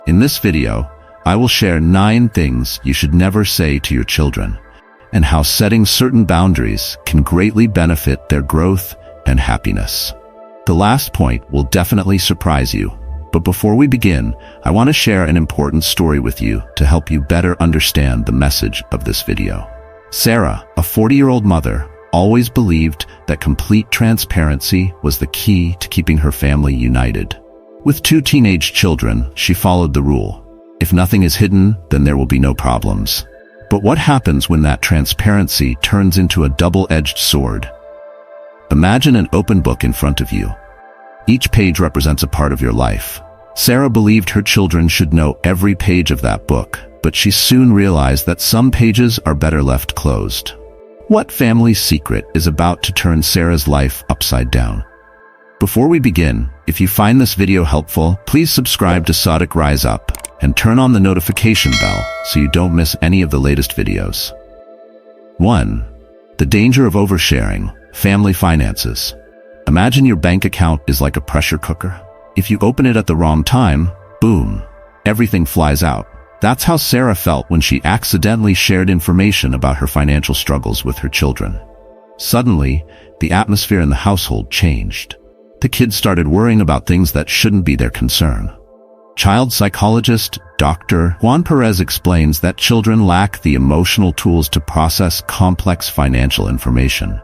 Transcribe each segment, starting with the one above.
In this video, I will share 9 things you should never say to your children, and how setting certain boundaries can greatly benefit their growth and happiness. The last point will definitely surprise you, but before we begin, I want to share an important story with you to help you better understand the message of this video. Sarah, a 40-year-old mother, always believed that complete transparency was the key to keeping her family united. With 2 teenage children, she followed the rule: if nothing is hidden, then there will be no problems. But what happens when that transparency turns into a double-edged sword? Imagine an open book in front of you. Each page represents a part of your life. Sarah believed her children should know every page of that book, but she soon realized that some pages are better left closed. What family secret is about to turn Sarah's life upside down? Before we begin, if you find this video helpful, please subscribe to Stoic Rise Up and turn on the notification bell so you don't miss any of the latest videos. 1. The danger of oversharing, family finances. Imagine your bank account is like a pressure cooker. If you open it at the wrong time, boom, everything flies out. That's how Sarah felt when she accidentally shared information about her financial struggles with her children. Suddenly, the atmosphere in the household changed. The kids started worrying about things that shouldn't be their concern. Child psychologist Dr. Juan Perez explains that children lack the emotional tools to process complex financial information.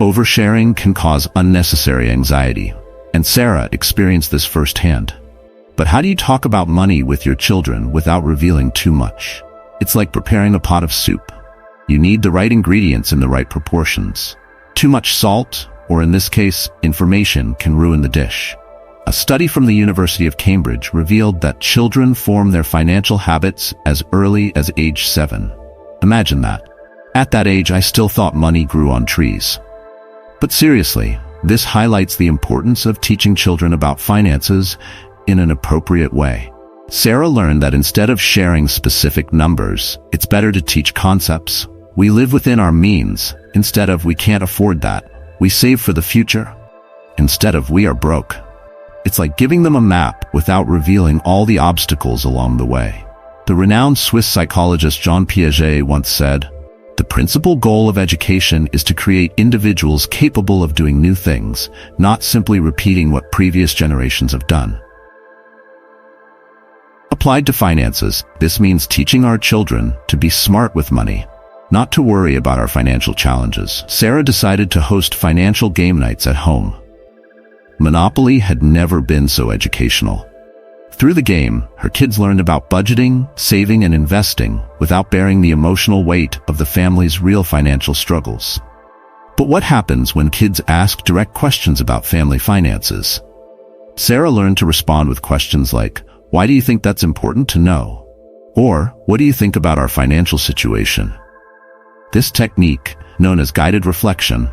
Oversharing can cause unnecessary anxiety, and Sarah experienced this firsthand. But how do you talk about money with your children without revealing too much? It's like preparing a pot of soup. You need the right ingredients in the right proportions. Too much salt, or in this case, information, can ruin the dish. A study from the University of Cambridge revealed that children form their financial habits as early as age 7. Imagine that. At that age, I still thought money grew on trees. But seriously, this highlights the importance of teaching children about finances in an appropriate way. Sarah learned that instead of sharing specific numbers, it's better to teach concepts. We live within our means, instead of we can't afford that. We save for the future, instead of we are broke. It's like giving them a map without revealing all the obstacles along the way. The renowned Swiss psychologist Jean Piaget once said, "The principal goal of education is to create individuals capable of doing new things, not simply repeating what previous generations have done." Applied to finances, this means teaching our children to be smart with money, not to worry about our financial challenges. Sarah decided to host financial game nights at home. Monopoly had never been so educational. Through the game, her kids learned about budgeting, saving, and investing without bearing the emotional weight of the family's real financial struggles. But what happens when kids ask direct questions about family finances? Sarah learned to respond with questions like, "Why do you think that's important to know?" Or, "What do you think about our financial situation?" This technique, known as guided reflection,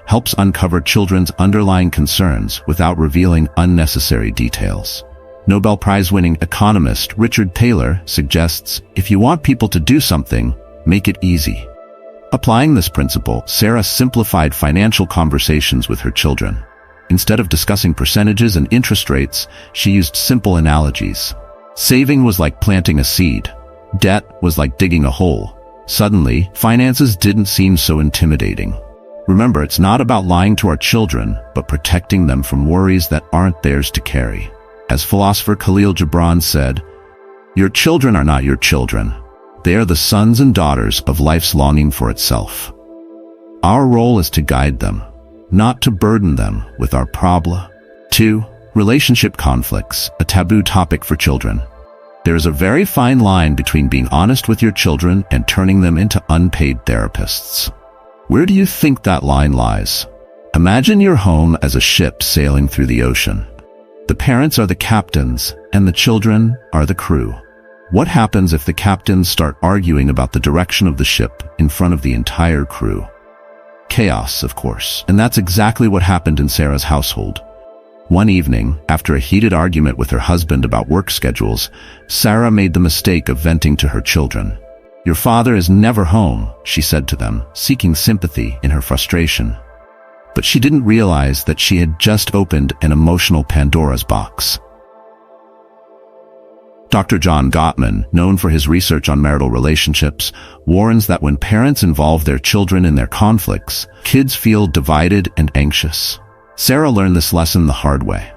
helps uncover children's underlying concerns without revealing unnecessary details. Nobel Prize-winning economist Richard Thaler suggests, if you want people to do something, make it easy. Applying this principle, Sarah simplified financial conversations with her children. Instead of discussing percentages and interest rates, she used simple analogies. Saving was like planting a seed. Debt was like digging a hole. Suddenly, finances didn't seem so intimidating. Remember, it's not about lying to our children, but protecting them from worries that aren't theirs to carry. As philosopher Khalil Gibran said, "Your children are not your children. They are the sons and daughters of life's longing for itself." Our role is to guide them, not to burden them with our problem. 2. Relationship conflicts, a taboo topic for children. There is a very fine line between being honest with your children and turning them into unpaid therapists. Where do you think that line lies? Imagine your home as a ship sailing through the ocean. The parents are the captains, and the children are the crew. What happens if the captains start arguing about the direction of the ship in front of the entire crew? Chaos, of course, and that's exactly what happened in Sarah's household. One evening, after a heated argument with her husband about work schedules, Sarah made the mistake of venting to her children. "Your father is never home," she said to them, seeking sympathy in her frustration. But she didn't realize that she had just opened an emotional Pandora's box. Dr. John Gottman, known for his research on marital relationships, warns that when parents involve their children in their conflicts, kids feel divided and anxious. Sarah learned this lesson the hard way.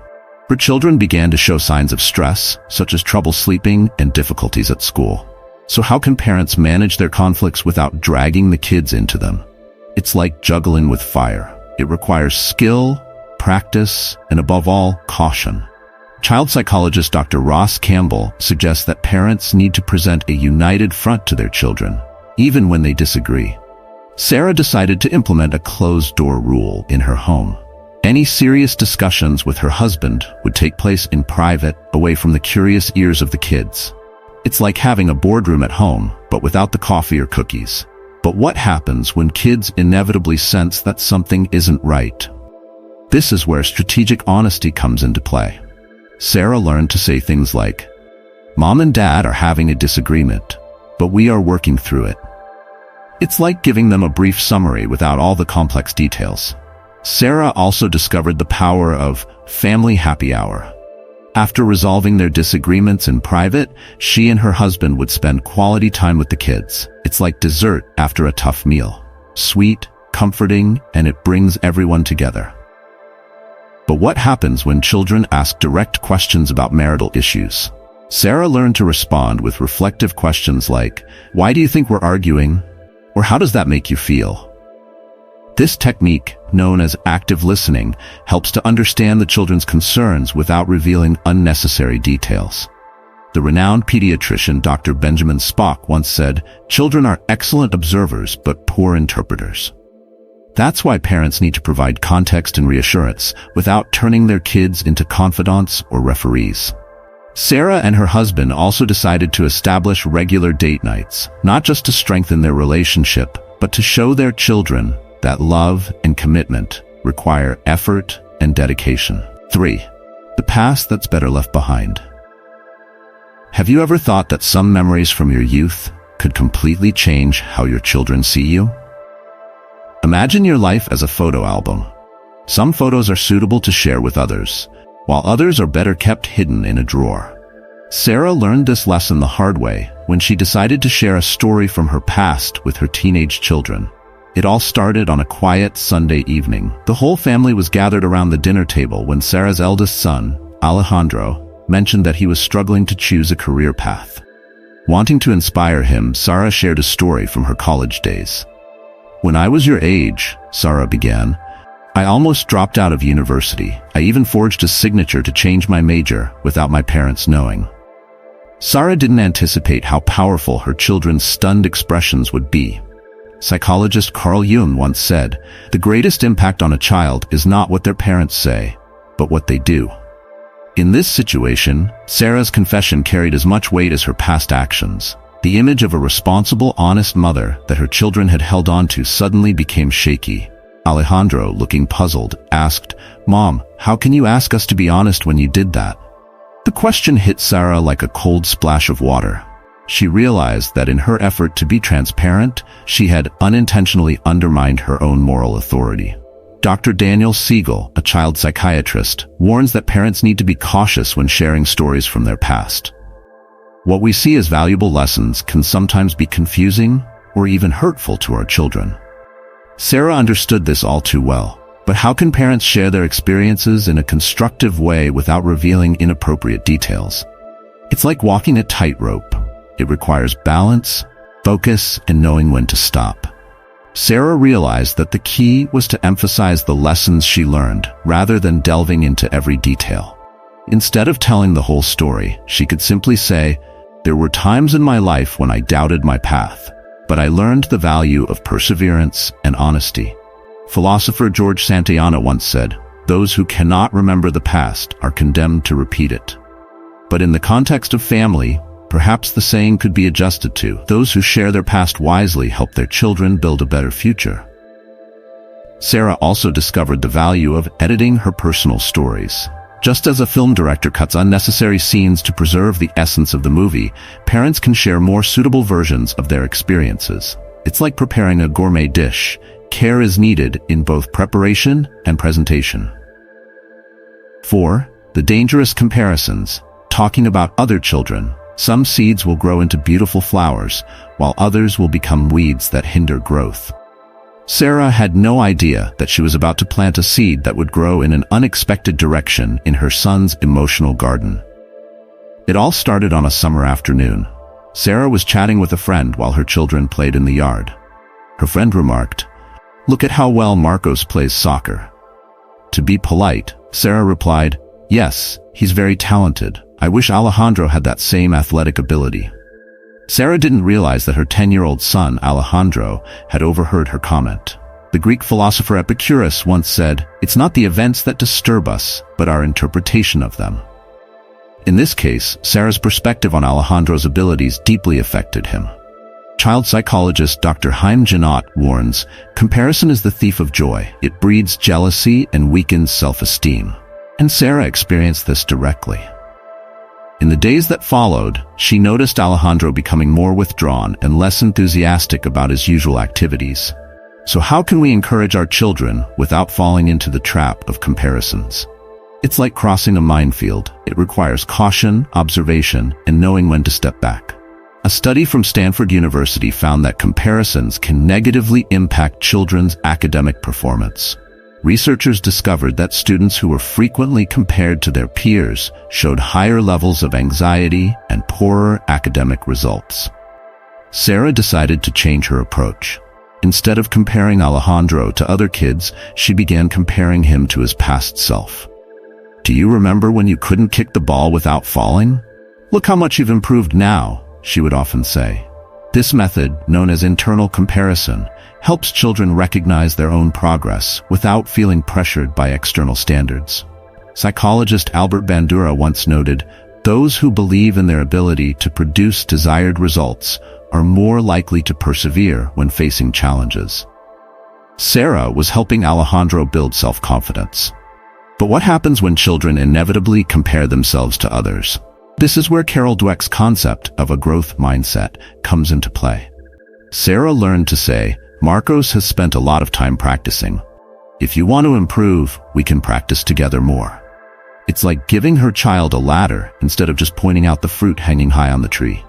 Her children began to show signs of stress, such as trouble sleeping and difficulties at school. So how can parents manage their conflicts without dragging the kids into them? It's like juggling with fire. It requires skill, practice, and above all, caution. Child psychologist Dr. Ross Campbell suggests that parents need to present a united front to their children, even when they disagree. Sarah decided to implement a closed-door rule in her home. Any serious discussions with her husband would take place in private, away from the curious ears of the kids. It's like having a boardroom at home, but without the coffee or cookies. But what happens when kids inevitably sense that something isn't right? This is where strategic honesty comes into play. Sarah learned to say things like, "Mom and Dad are having a disagreement, but we are working through it." It's like giving them a brief summary without all the complex details. Sarah also discovered the power of family happy hour. After resolving their disagreements in private, she and her husband would spend quality time with the kids. It's like dessert after a tough meal. Sweet, comforting, and it brings everyone together. But what happens when children ask direct questions about marital issues? Sarah learned to respond with reflective questions like, "Why do you think we're arguing?" Or "How does that make you feel?" This technique, known as active listening, helps to understand the children's concerns without revealing unnecessary details. The renowned pediatrician Dr. Benjamin Spock once said, "Children are excellent observers but poor interpreters." That's why parents need to provide context and reassurance without turning their kids into confidants or referees. Sarah and her husband also decided to establish regular date nights, not just to strengthen their relationship, but to show their children that love and commitment require effort and dedication. 3. The past that's better left behind. Have you ever thought that some memories from your youth could completely change how your children see you? Imagine your life as a photo album. Some photos are suitable to share with others, while others are better kept hidden in a drawer. Sarah learned this lesson the hard way when she decided to share a story from her past with her teenage children. It all started on a quiet Sunday evening. The whole family was gathered around the dinner table when Sarah's eldest son, Alejandro, mentioned that he was struggling to choose a career path. Wanting to inspire him, Sarah shared a story from her college days. "When I was your age," Sarah began, "I almost dropped out of university. I even forged a signature to change my major without my parents knowing." Sarah didn't anticipate how powerful her children's stunned expressions would be. Psychologist Carl Jung once said, "The greatest impact on a child is not what their parents say, but what they do." In this situation, Sarah's confession carried as much weight as her past actions. The image of a responsible, honest mother that her children had held on to suddenly became shaky. Alejandro, looking puzzled, asked, "Mom, how can you ask us to be honest when you did that?" The question hit Sarah like a cold splash of water. She realized that in her effort to be transparent, she had unintentionally undermined her own moral authority. Dr. Daniel Siegel, a child psychiatrist, warns that parents need to be cautious when sharing stories from their past. What we see as valuable lessons can sometimes be confusing or even hurtful to our children. Sarah understood this all too well. But how can parents share their experiences in a constructive way without revealing inappropriate details? It's like walking a tightrope. It requires balance, focus, and knowing when to stop. Sarah realized that the key was to emphasize the lessons she learned rather than delving into every detail. Instead of telling the whole story, she could simply say, "There were times in my life when I doubted my path, but I learned the value of perseverance and honesty." Philosopher George Santayana once said, "Those who cannot remember the past are condemned to repeat it." But in the context of family, perhaps the saying could be adjusted to, "Those who share their past wisely help their children build a better future." Sarah also discovered the value of editing her personal stories. Just as a film director cuts unnecessary scenes to preserve the essence of the movie, parents can share more suitable versions of their experiences. It's like preparing a gourmet dish. Care is needed in both preparation and presentation. 4. The dangerous comparisons. Talking about other children Some seeds will grow into beautiful flowers, while others will become weeds that hinder growth. Sarah had no idea that she was about to plant a seed that would grow in an unexpected direction in her son's emotional garden. It all started on a summer afternoon. Sarah was chatting with a friend while her children played in the yard. Her friend remarked, "Look at how well Marcos plays soccer." To be polite, Sarah replied, "Yes, he's very talented. I wish Alejandro had that same athletic ability." Sarah didn't realize that her 10-year-old son, Alejandro, had overheard her comment. The Greek philosopher Epicurus once said, "It's not the events that disturb us, but our interpretation of them." In this case, Sarah's perspective on Alejandro's abilities deeply affected him. Child psychologist Dr. Chaim Janot warns, "Comparison is the thief of joy. It breeds jealousy and weakens self-esteem." And Sarah experienced this directly. In the days that followed, she noticed Alejandro becoming more withdrawn and less enthusiastic about his usual activities. So how can we encourage our children without falling into the trap of comparisons? It's like crossing a minefield. It requires caution, observation, and knowing when to step back. A study from Stanford University found that comparisons can negatively impact children's academic performance. Researchers discovered that students who were frequently compared to their peers showed higher levels of anxiety and poorer academic results. Sarah decided to change her approach. Instead of comparing Alejandro to other kids, she began comparing him to his past self. "Do you remember when you couldn't kick the ball without falling? Look how much you've improved now," she would often say. This method, known as internal comparison, helps children recognize their own progress without feeling pressured by external standards. Psychologist Albert Bandura once noted, "Those who believe in their ability to produce desired results are more likely to persevere when facing challenges." Sarah was helping Alejandro build self-confidence. But what happens when children inevitably compare themselves to others? This is where Carol Dweck's concept of a growth mindset comes into play. Sarah learned to say, "Marcos has spent a lot of time practicing. If you want to improve, we can practice together more." It's like giving her child a ladder instead of just pointing out the fruit hanging high on the tree.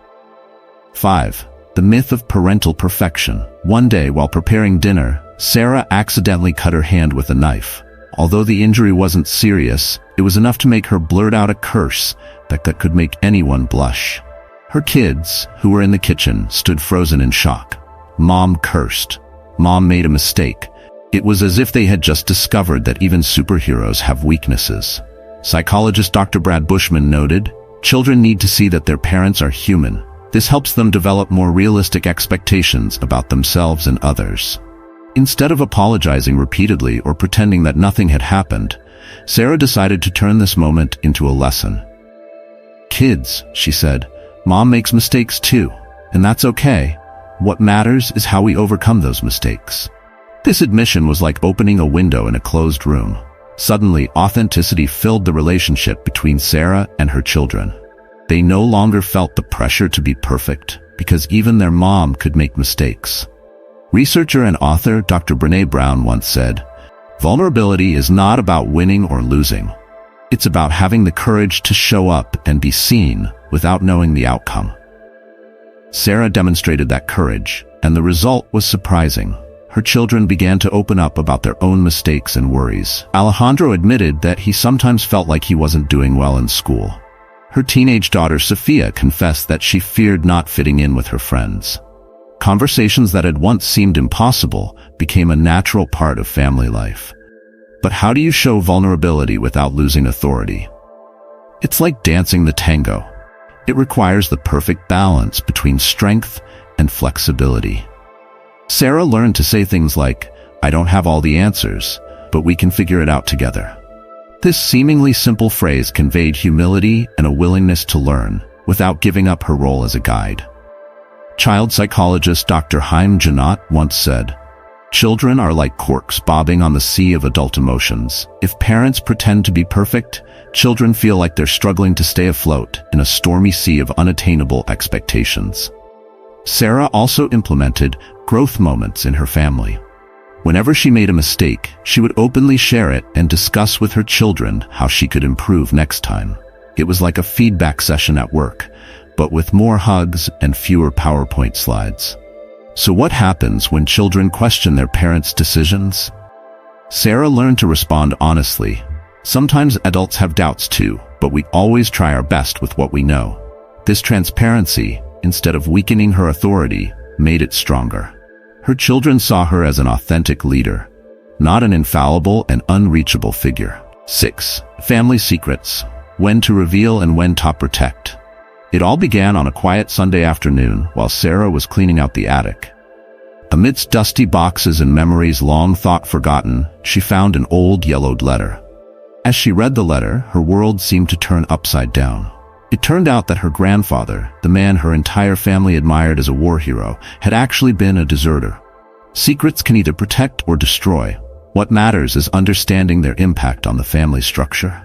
5. The myth of parental perfection. One day, while preparing dinner, Sarah accidentally cut her hand with a knife. Although the injury wasn't serious, it was enough to make her blurt out a curse that could make anyone blush. Her kids, who were in the kitchen, stood frozen in shock. Mom cursed. Mom made a mistake. It was as if they had just discovered that even superheroes have weaknesses. Psychologist Dr. Brad Bushman noted, "Children need to see that their parents are human. This helps them develop more realistic expectations about themselves and others." Instead of apologizing repeatedly or pretending that nothing had happened, Sarah decided to turn this moment into a lesson. "Kids," she said, "Mom makes mistakes too, and that's okay. What matters is how we overcome those mistakes." This admission was like opening a window in a closed room. Suddenly, authenticity filled the relationship between Sarah and her children. They no longer felt the pressure to be perfect, because even their mom could make mistakes. Researcher and author Dr. Brené Brown once said, "Vulnerability is not about winning or losing. It's about having the courage to show up and be seen without knowing the outcome." Sarah demonstrated that courage, and the result was surprising. Her children began to open up about their own mistakes and worries. Alejandro admitted that he sometimes felt like he wasn't doing well in school. Her teenage daughter Sophia confessed that she feared not fitting in with her friends. Conversations that had once seemed impossible became a natural part of family life. But how do you show vulnerability without losing authority? It's like dancing the tango. It requires the perfect balance between strength and flexibility. Sarah learned to say things like, "I don't have all the answers, but we can figure it out together." This seemingly simple phrase conveyed humility and a willingness to learn without giving up her role as a guide. Child psychologist Dr. Chaim Janot once said, "Children are like corks bobbing on the sea of adult emotions. If parents pretend to be perfect, children feel like they're struggling to stay afloat in a stormy sea of unattainable expectations." Sarah also implemented growth moments in her family. Whenever she made a mistake, she would openly share it and discuss with her children how she could improve next time. It was like a feedback session at work, but with more hugs and fewer PowerPoint slides. So what happens when children question their parents' decisions? Sarah learned to respond honestly. Sometimes adults have doubts too, but we always try our best with what we know. This transparency, instead of weakening her authority, made it stronger. Her children saw her as an authentic leader, not an infallible and unreachable figure. 6. Family secrets. When to reveal and when to protect. It all began on a quiet Sunday afternoon while Sarah was cleaning out the attic. Amidst dusty boxes and memories long thought forgotten, she found an old yellowed letter. As she read the letter, her world seemed to turn upside down. It turned out that her grandfather, the man her entire family admired as a war hero, had actually been a deserter. Secrets can either protect or destroy. What matters is understanding their impact on the family structure.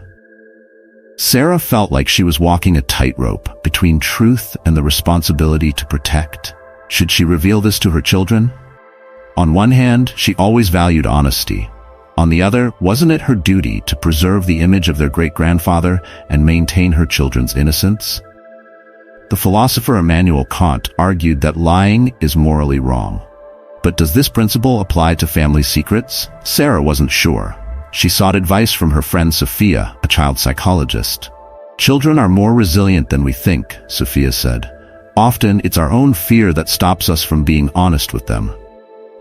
Sarah felt like she was walking a tightrope between truth and the responsibility to protect. Should she reveal this to her children? On one hand, she always valued honesty. On the other, wasn't it her duty to preserve the image of their great-grandfather and maintain her children's innocence? The philosopher Immanuel Kant argued that lying is morally wrong. But does this principle apply to family secrets? Sarah wasn't sure. She sought advice from her friend Sophia, a child psychologist. Children are more resilient than we think, Sophia said. Often, it's our own fear that stops us from being honest with them.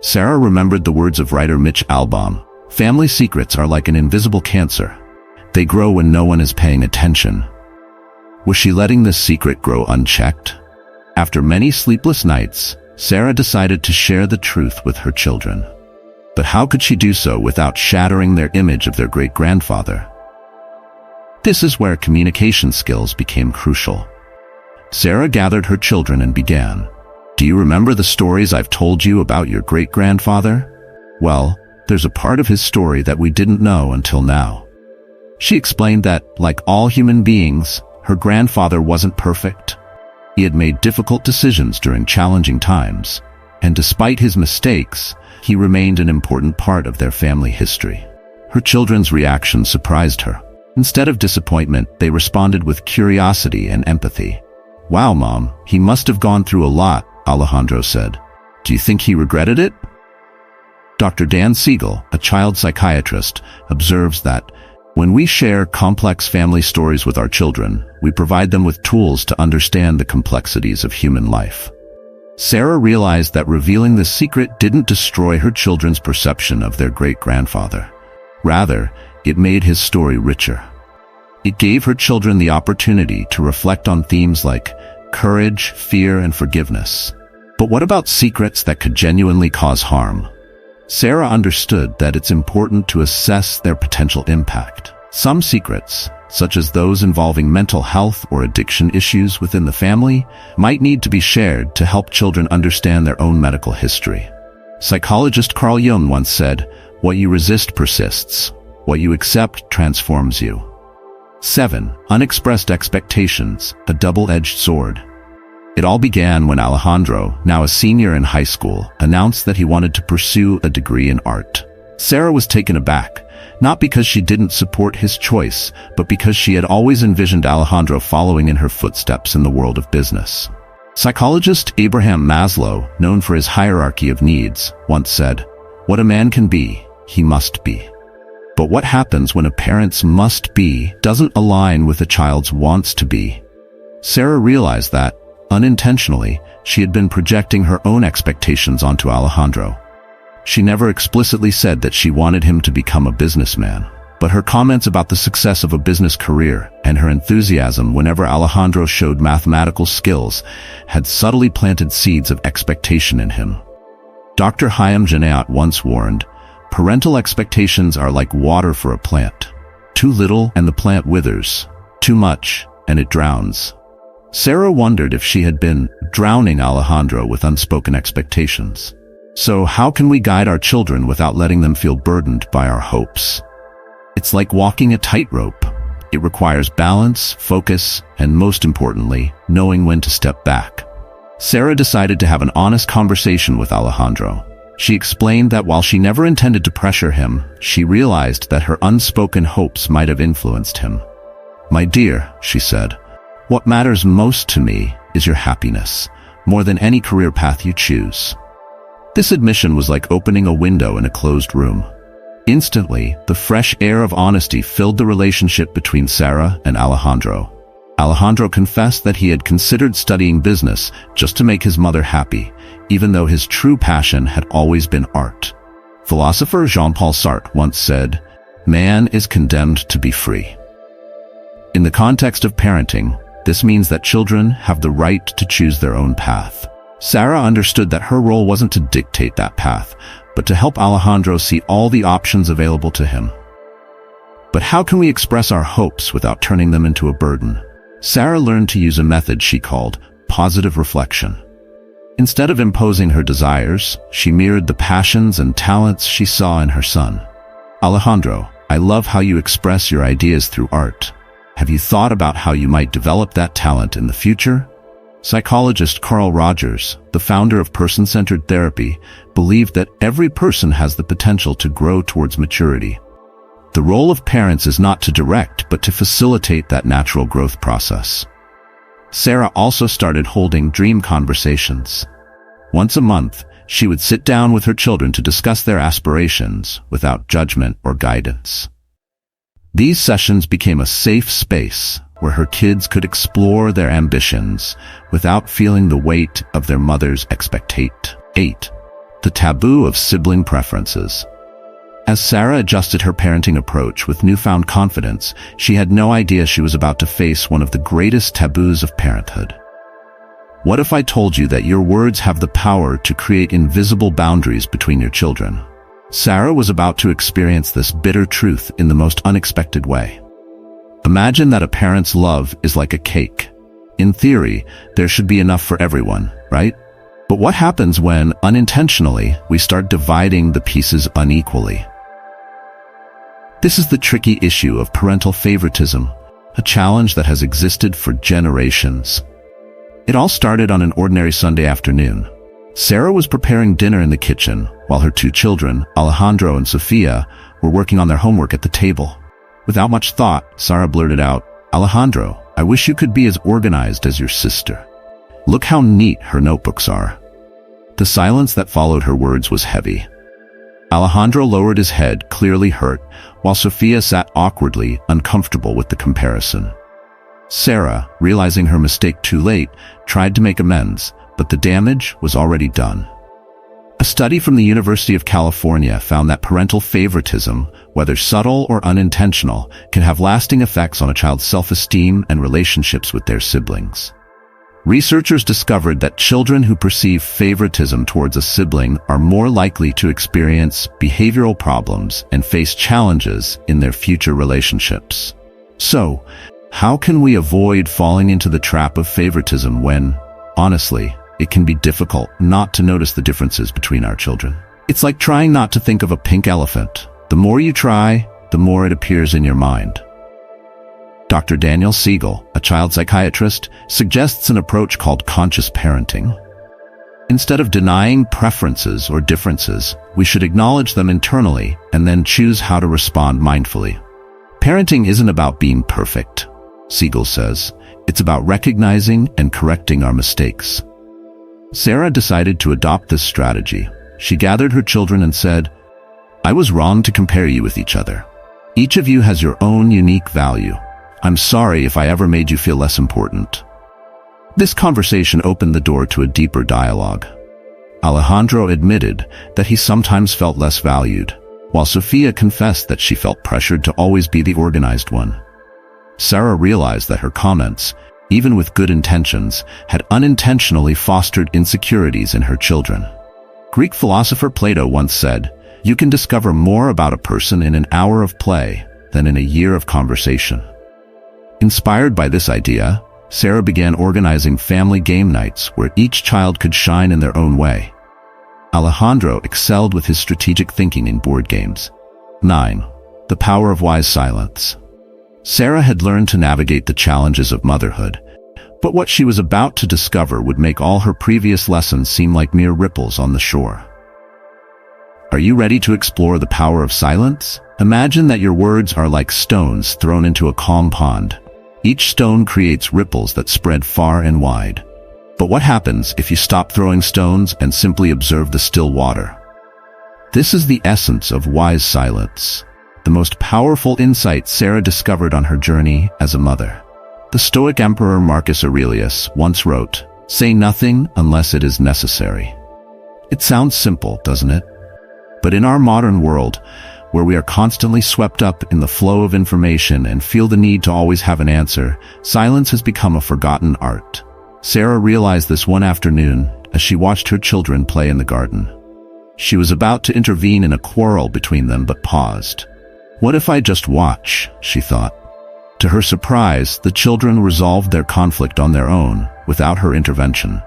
Sarah remembered the words of writer Mitch Albom. Family secrets are like an invisible cancer. They grow when no one is paying attention. Was she letting this secret grow unchecked? After many sleepless nights, Sarah decided to share the truth with her children. But how could she do so without shattering their image of their great-grandfather? This is where communication skills became crucial. Sarah gathered her children and began. Do you remember the stories I've told you about your great-grandfather? Well, there's a part of his story that we didn't know until now. She explained that, like all human beings, her grandfather wasn't perfect. He had made difficult decisions during challenging times, and despite his mistakes, he remained an important part of their family history. Her children's reaction surprised her. Instead of disappointment, they responded with curiosity and empathy. Wow, Mom, he must have gone through a lot, Alejandro said. Do you think he regretted it? Dr. Dan Siegel, a child psychiatrist, observes that when we share complex family stories with our children, we provide them with tools to understand the complexities of human life. Sarah realized that revealing this secret didn't destroy her children's perception of their great-grandfather. Rather, it made his story richer. It gave her children the opportunity to reflect on themes like courage, fear, and forgiveness. But what about secrets that could genuinely cause harm? Sarah understood that it's important to assess their potential impact. Some secrets, such as those involving mental health or addiction issues within the family, might need to be shared to help children understand their own medical history. Psychologist Carl Jung once said, "What you resist persists. What you accept transforms you." 7. Unexpressed expectations, a double-edged sword. It all began when Alejandro, now a senior in high school, announced that he wanted to pursue a degree in art. Sarah was taken aback, not because she didn't support his choice, but because she had always envisioned Alejandro following in her footsteps in the world of business. Psychologist Abraham Maslow, known for his hierarchy of needs, once said, "What a man can be, he must be." But what happens when a parent's must be doesn't align with a child's wants to be? Sarah realized that, unintentionally, she had been projecting her own expectations onto Alejandro. She never explicitly said that she wanted him to become a businessman, but her comments about the success of a business career and her enthusiasm whenever Alejandro showed mathematical skills had subtly planted seeds of expectation in him. Dr. Chaim Genaot once warned, "Parental expectations are like water for a plant. Too little and the plant withers. Too much and it drowns." Sarah wondered if she had been drowning Alejandro with unspoken expectations. So how can we guide our children without letting them feel burdened by our hopes? It's like walking a tightrope. It requires balance, focus, and most importantly, knowing when to step back. Sarah decided to have an honest conversation with Alejandro. She explained that while she never intended to pressure him, she realized that her unspoken hopes might have influenced him. "My dear," she said, "what matters most to me is your happiness, more than any career path you choose. This admission was like opening a window in a closed room. Instantly, the fresh air of honesty filled the relationship between Sarah and Alejandro. Alejandro confessed that he had considered studying business just to make his mother happy, even though his true passion had always been art. Philosopher Jean-Paul Sartre once said, "Man is condemned to be free." In the context of parenting, this means that children have the right to choose their own path. Sarah understood that her role wasn't to dictate that path, but to help Alejandro see all the options available to him. But how can we express our hopes without turning them into a burden? Sarah learned to use a method she called positive reflection. Instead of imposing her desires, she mirrored the passions and talents she saw in her son. "Alejandro, I love how you express your ideas through art. Have you thought about how you might develop that talent in the future?" Psychologist Carl Rogers, the founder of person-centered therapy, believed that every person has the potential to grow towards maturity. The role of parents is not to direct, but to facilitate that natural growth process. Sarah also started holding dream conversations. Once a month, she would sit down with her children to discuss their aspirations without judgment or guidance. These sessions became a safe space where her kids could explore their ambitions without feeling the weight of their mother's expectation. 8. The taboo of sibling preferences. As Sarah adjusted her parenting approach with newfound confidence, she had no idea she was about to face one of the greatest taboos of parenthood. What if I told you that your words have the power to create invisible boundaries between your children? Sarah was about to experience this bitter truth in the most unexpected way. Imagine that a parent's love is like a cake. In theory, there should be enough for everyone, right? But what happens when, unintentionally, we start dividing the pieces unequally? This is the tricky issue of parental favoritism, a challenge that has existed for generations. It all started on an ordinary Sunday afternoon. Sarah was preparing dinner in the kitchen, while her two children, Alejandro and Sofia, were working on their homework at the table. Without much thought, Sarah blurted out, "Alejandro, I wish you could be as organized as your sister. Look how neat her notebooks are." The silence that followed her words was heavy. Alejandro lowered his head, clearly hurt, while Sofia sat awkwardly, uncomfortable with the comparison. Sarah, realizing her mistake too late, tried to make amends, but the damage was already done. A study from the University of California found that parental favoritism, whether subtle or unintentional, can have lasting effects on a child's self-esteem and relationships with their siblings. Researchers discovered that children who perceive favoritism towards a sibling are more likely to experience behavioral problems and face challenges in their future relationships. So, how can we avoid falling into the trap of favoritism when, honestly, it can be difficult not to notice the differences between our children? It's like trying not to think of a pink elephant. The more you try, the more it appears in your mind. Dr. Daniel Siegel, a child psychiatrist, suggests an approach called conscious parenting. Instead of denying preferences or differences, we should acknowledge them internally and then choose how to respond mindfully. Parenting isn't about being perfect, Siegel says. It's about recognizing and correcting our mistakes. Sarah decided to adopt this strategy. She gathered her children and said, "I was wrong to compare you with each other. Each of you has your own unique value. I'm sorry if I ever made you feel less important." This conversation opened the door to a deeper dialogue. Alejandro admitted that he sometimes felt less valued, while Sofia confessed that she felt pressured to always be the organized one. Sarah realized that her comments, even with good intentions, had unintentionally fostered insecurities in her children. Greek philosopher Plato once said, "You can discover more about a person in an hour of play than in a year of conversation." Inspired by this idea, Sarah began organizing family game nights where each child could shine in their own way. Alejandro excelled with his strategic thinking in board games. 9. The power of wise silence. Sarah had learned to navigate the challenges of motherhood, but what she was about to discover would make all her previous lessons seem like mere ripples on the shore. Are you ready to explore the power of silence? Imagine that your words are like stones thrown into a calm pond. Each stone creates ripples that spread far and wide. But what happens if you stop throwing stones and simply observe the still water? This is the essence of wise silence, the most powerful insight Sarah discovered on her journey as a mother. The Stoic Emperor Marcus Aurelius once wrote, "Say nothing unless it is necessary." It sounds simple, doesn't it? But in our modern world, where we are constantly swept up in the flow of information and feel the need to always have an answer, silence has become a forgotten art. Sarah realized this one afternoon as she watched her children play in the garden. She was about to intervene in a quarrel between them but paused. "What if I just watch?" she thought. To her surprise, the children resolved their conflict on their own, without her intervention.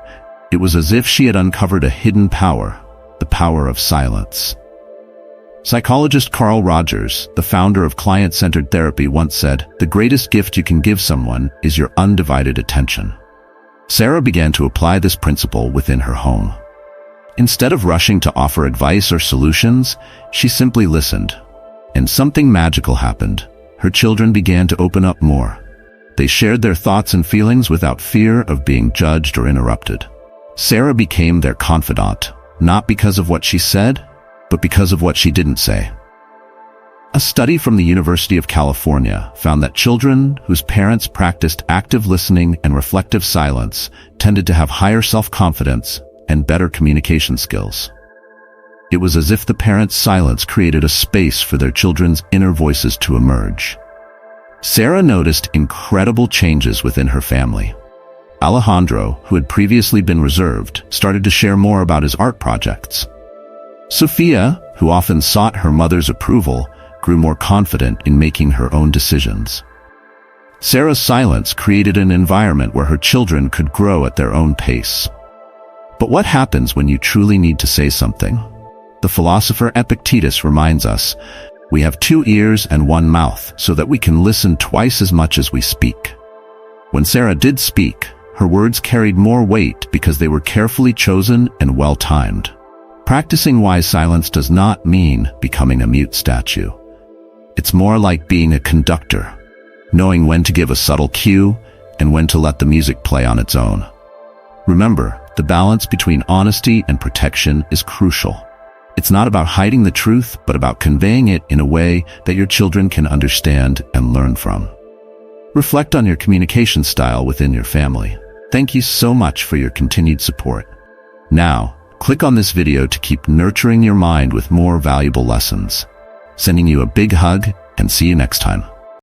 It was as if she had uncovered a hidden power, the power of silence. Psychologist Carl Rogers, the founder of client-centered therapy, once said, "The greatest gift you can give someone is your undivided attention." Sarah began to apply this principle within her home. Instead of rushing to offer advice or solutions, she simply listened. And something magical happened. Her children began to open up more. They shared their thoughts and feelings without fear of being judged or interrupted. Sarah became their confidant, not because of what she said, but because of what she didn't say. A study from the University of California found that children whose parents practiced active listening and reflective silence tended to have higher self-confidence and better communication skills. It was as if the parents' silence created a space for their children's inner voices to emerge. Sarah noticed incredible changes within her family. Alejandro, who had previously been reserved, started to share more about his art projects. Sophia, who often sought her mother's approval, grew more confident in making her own decisions. Sarah's silence created an environment where her children could grow at their own pace. But what happens when you truly need to say something? The philosopher Epictetus reminds us, "We have 2 ears and 1 mouth so that we can listen twice as much as we speak." When Sarah did speak, her words carried more weight because they were carefully chosen and well-timed. Practicing wise silence does not mean becoming a mute statue. It's more like being a conductor, knowing when to give a subtle cue and when to let the music play on its own. Remember, the balance between honesty and protection is crucial. It's not about hiding the truth, but about conveying it in a way that your children can understand and learn from. Reflect on your communication style within your family. Thank you so much for your continued support. Now, click on this video to keep nurturing your mind with more valuable lessons. Sending you a big hug and see you next time.